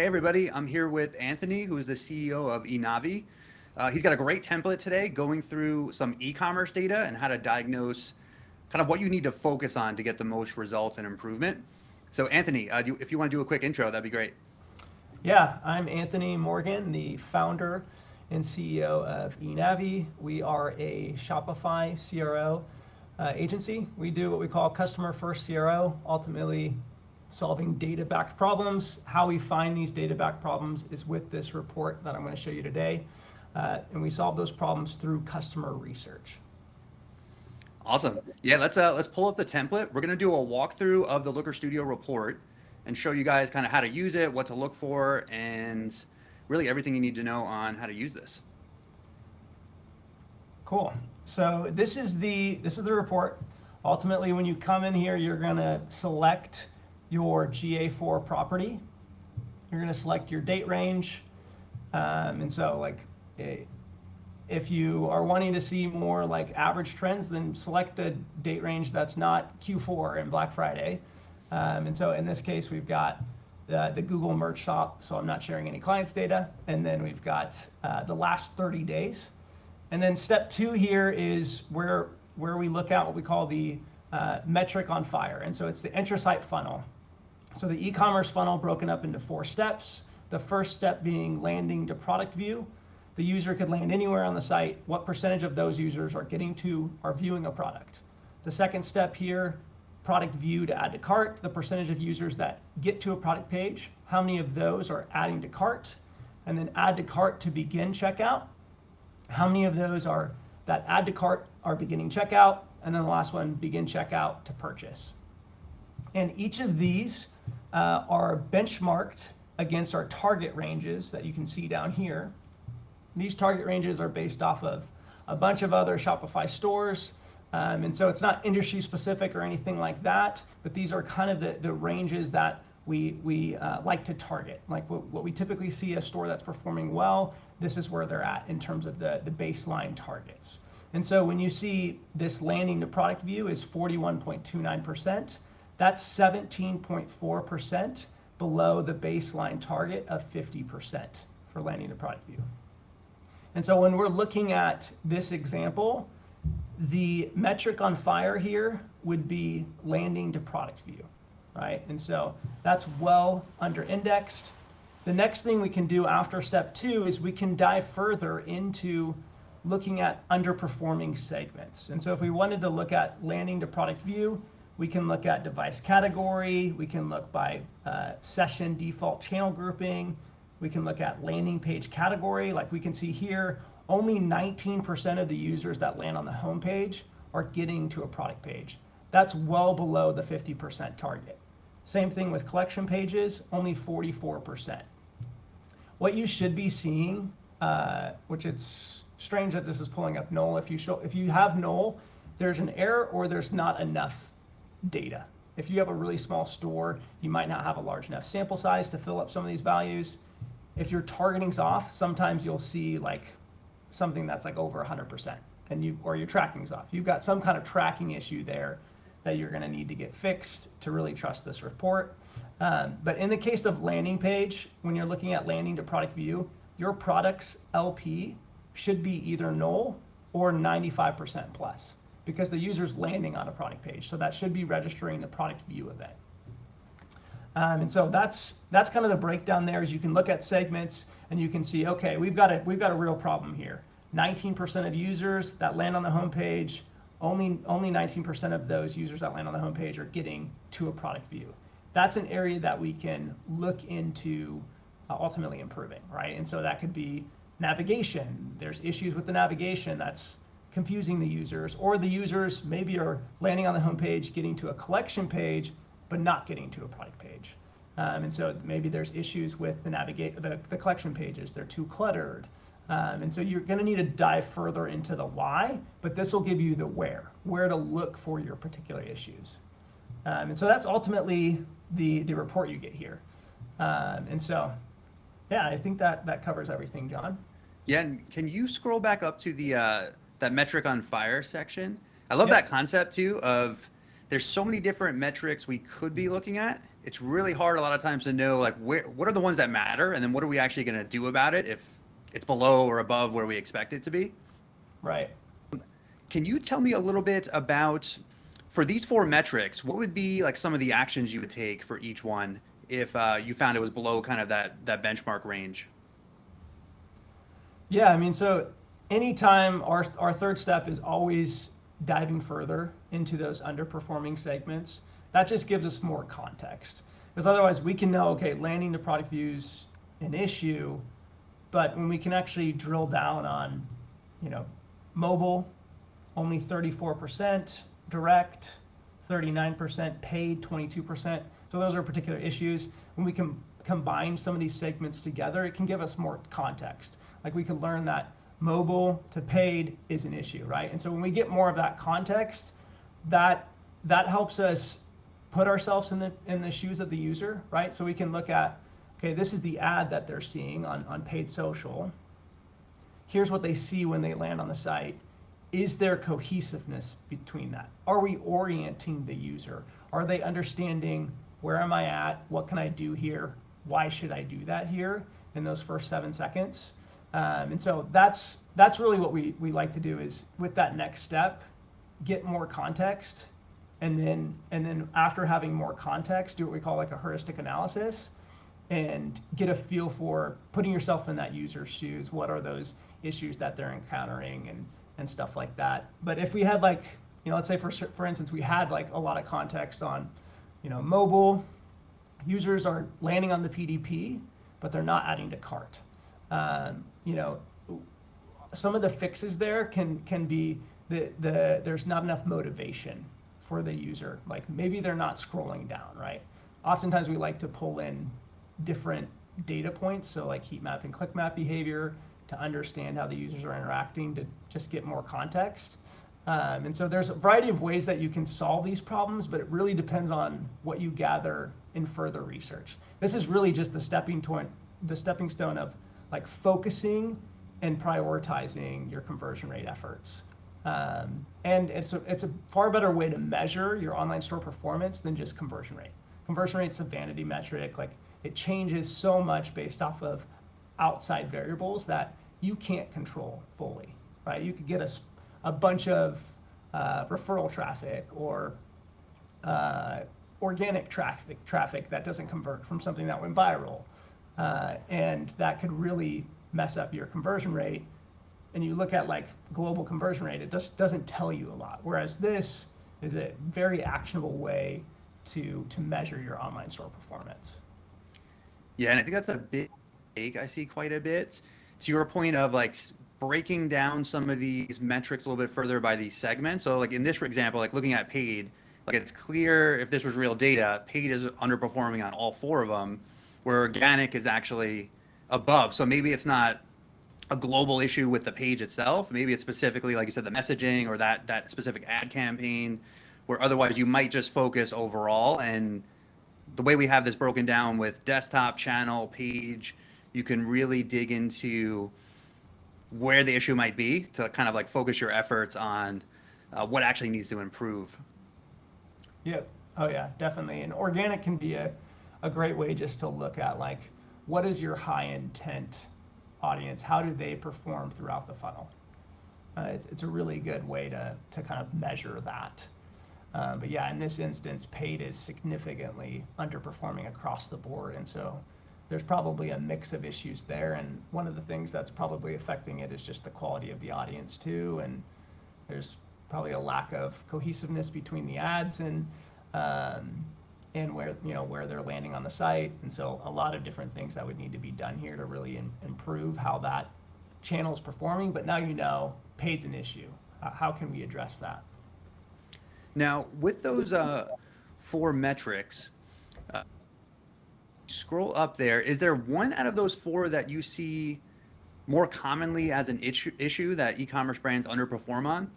Hey everybody, I'm here with Anthony, who is the CEO of Enavi. He's got a great template today going through some e-commerce data and how to diagnose kind of what you need to focus on to get the most results and improvement. So Anthony, if you want to do a quick intro, that'd be great. Yeah, I'm Anthony Morgan, the founder and CEO of Enavi. We are a Shopify CRO agency. We do what we call customer first CRO, ultimately solving data-backed problems. How we find these data-backed problems is with this report that I'm going to show you today. And we solve those problems through customer research. Awesome. Yeah, let's pull up the template. We're gonna do a walkthrough of the Looker Studio report and show you guys kind of how to use it, what to look for, and really everything you need to know on how to use this. Cool. So this is the report. Ultimately, when you come in here, you're going to select your GA4 property. You're going to select your date range. And so if you are wanting to see more like average trends, then select a date range that's not Q4 and Black Friday. And so in this case, we've got the Google Merch Shop, so I'm not sharing any clients data. And then we've got the last 30 days. And then step 2 here is where we look at what we call the metric on fire. And so it's the intrasite funnel. So the e-commerce funnel broken up into 4 steps. The first step being landing to product view. The user could land anywhere on the site. What percentage of those users are viewing a product? The second step here, product view to add to cart. The percentage of users that get to a product page. How many of those are adding to cart? And then add to cart to begin checkout. How many of those that add to cart are beginning checkout? And then the last one, begin checkout to purchase. And each of these are benchmarked against our target ranges that you can see down here. These target ranges are based off of a bunch of other Shopify stores. And so it's not industry specific or anything like that, but these are kind of the ranges that we like to target. Like what we typically see a store that's performing well, this is where they're at in terms of the baseline targets. And so when you see this landing to product view is 41.29%, that's 17.4% below the baseline target of 50% for landing to product view. And so when we're looking at this example, the metric on fire here would be landing to product view, right? And so that's well under indexed. The next thing we can do after step 2 is we can dive further into looking at underperforming segments. And so if we wanted to look at landing to product view, we can look at device category, we can look by session default channel grouping, we can look at landing page category. Like we can see here, only 19% of the users that land on the home page are getting to a product page. That's well below the 50% target. Same thing with collection pages, only 44%. What you should be seeing, which it's strange that this is pulling up null. If you have null, there's an error or there's not enough data. If you have a really small store, you might not have a large enough sample size to fill up some of these values. If your targeting's off, sometimes you'll see like something that's like over 100%, or your tracking's off. You've got some kind of tracking issue there that you're going to need to get fixed to really trust this report. But in the case of landing page, when you're looking at landing to product view, your product's LP should be either null or 95% plus because the user's landing on a product page. So that should be registering the product view event. And so that's kind of the breakdown there. Is you can look at segments and you can see, okay, we've got a real problem here. 19% of users that land on the home page, only 19% of those users that land on the home page are getting to a product view. That's an area that we can look into ultimately improving, right? And so that could be navigation. There's issues with the navigation that's confusing the users, or the users maybe are landing on the home page, getting to a collection page, but not getting to a product page. And so maybe there's issues with the collection pages. They're too cluttered. And so you're going to need to dive further into the why, but this will give you the where to look for your particular issues. And so that's ultimately the report you get here. And so, yeah, I think that covers everything, John. Yeah, and can you scroll back up to the that metric on fire section? I love Yep. that concept too of there's so many different metrics we could be looking at. It's really hard a lot of times to know like what are the ones that matter, and then what are we actually going to do about it if it's below or above where we expect it to be. Right. Can you tell me a little bit about, for these four metrics, what would be like some of the actions you would take for each one if you found it was below kind of that benchmark range? Yeah, I mean, so anytime our third step is always diving further into those underperforming segments, that just gives us more context. Because otherwise we can know, okay, landing to product views an issue, but when we can actually drill down on, mobile, only 34%, direct, 39%, paid, 22%. So those are particular issues. When we can combine some of these segments together, it can give us more context. Like we can learn that mobile to paid is an issue, right? And so when we get more of that context, that helps us put ourselves in the shoes of the user, right? So we can look at, okay, this is the ad that they're seeing on paid social. Here's what they see when they land on the site. Is there cohesiveness between that? Are we orienting the user? Are they understanding where am I at? What can I do here? Why should I do that here in those first 7 seconds? And so that's really what we like to do is with that next step, get more context, and then after having more context, do what we call like a heuristic analysis and get a feel for putting yourself in that user's shoes. What are those issues that they're encountering and stuff like that. But if we had like, let's say for instance, we had like a lot of context on, mobile, users are landing on the PDP, but they're not adding to cart. Some of the fixes there can be there's not enough motivation for the user. Like maybe they're not scrolling down, right? Oftentimes we like to pull in different data points, so like heat map and click map behavior, to understand how the users are interacting, to just get more context. And so there's a variety of ways that you can solve these problems, but it really depends on what you gather in further research. This is really just the stepping stone of like focusing and prioritizing your conversion rate efforts. And it's a far better way to measure your online store performance than just conversion rate. Conversion rate's a vanity metric. Like it changes so much based off of outside variables that you can't control fully, right? You could get a bunch of referral traffic or organic traffic that doesn't convert from something that went viral, and that could really mess up your conversion rate. And you look at like global conversion rate, it just doesn't tell you a lot. Whereas this is a very actionable way to measure your online store performance. Yeah, and I think that's a big mistake I see quite a bit. To your point of like breaking down some of these metrics a little bit further by these segments. So like in this example, like looking at paid, like it's clear if this was real data, paid is underperforming on all four of them, where organic is actually above. So maybe it's not a global issue with the page itself. Maybe it's specifically, like you said, the messaging or that specific ad campaign, where otherwise you might just focus overall. And the way we have this broken down with desktop, channel, page, you can really dig into where the issue might be to kind of like focus your efforts on what actually needs to improve. Yep. Oh yeah, definitely. And organic can be a great way just to look at like, what is your high intent audience? How do they perform throughout the funnel? It's a really good way to kind of measure that. But yeah, in this instance, paid is significantly underperforming across the board. And so there's probably a mix of issues there. And one of the things that's probably affecting it is just the quality of the audience too. And there's probably a lack of cohesiveness between the ads and where they're landing on the site. And so a lot of different things that would need to be done here to really improve how that channel is performing. But now paid's an issue. How can we address that? Now, with those four metrics, scroll up there. Is there one out of those four that you see more commonly as an issue that e-commerce brands underperform on?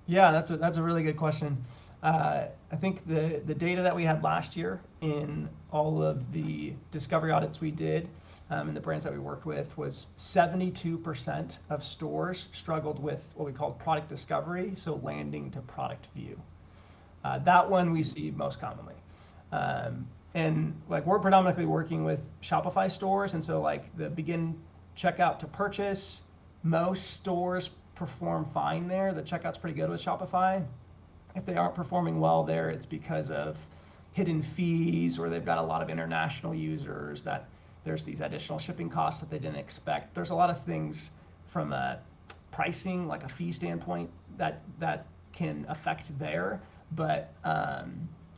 Yeah, that's a really good question. I think the data that we had last year in all of the discovery audits we did and the brands that we worked with was 72% of stores struggled with what we call product discovery, so landing to product view. That one we see most commonly. And like we're predominantly working with Shopify stores, and so like the begin checkout to purchase, most stores perform fine there. The checkout's pretty good with Shopify. If they aren't performing well there, it's because of hidden fees, or they've got a lot of international users, that there's these additional shipping costs that they didn't expect. There's a lot of things from a pricing, like a fee standpoint, that can affect there. But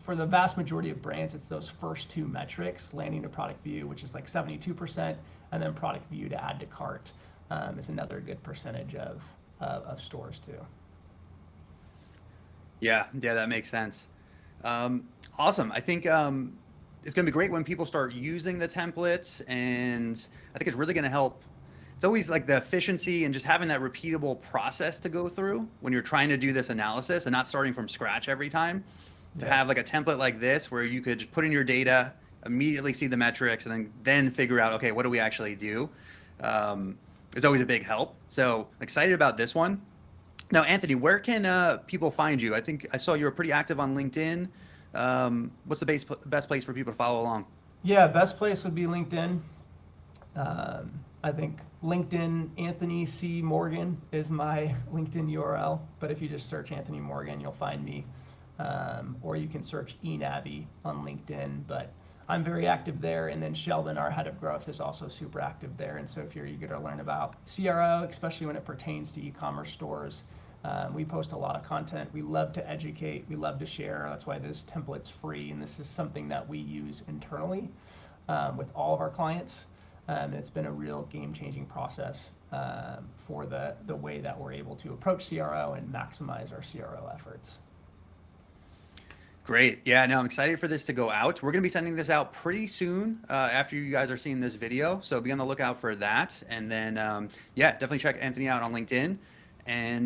for the vast majority of brands, it's those first two metrics: landing to product view, which is like 72%, and then product view to add to cart is another good percentage of stores too. Yeah, that makes sense. Awesome. I think it's going to be great when people start using the templates, and I think it's really going to help. It's always like the efficiency and just having that repeatable process to go through when you're trying to do this analysis and not starting from scratch every time. To have like a template like this where you could just put in your data, immediately see the metrics, and then figure out, okay, what do we actually do? Is always a big help. So excited about this one. Now, Anthony, where can people find you? I think I saw you were pretty active on LinkedIn. What's the best place for people to follow along? Yeah, best place would be LinkedIn. I think LinkedIn Anthony C. Morgan is my LinkedIn URL, but if you just search Anthony Morgan, you'll find me. Or you can search Enavi on LinkedIn, but I'm very active there. And then Sheldon, our head of growth, is also super active there. And so if you're eager to learn about CRO, especially when it pertains to e-commerce stores, we post a lot of content. We love to educate. We love to share. That's why this template's free. And this is something that we use internally with all of our clients. It's been a real game-changing process for the way that we're able to approach CRO and maximize our CRO efforts. Great. Yeah, no, I'm excited for this to go out. We're going to be sending this out pretty soon after you guys are seeing this video. So be on the lookout for that. And then, yeah, definitely check Anthony out on LinkedIn. And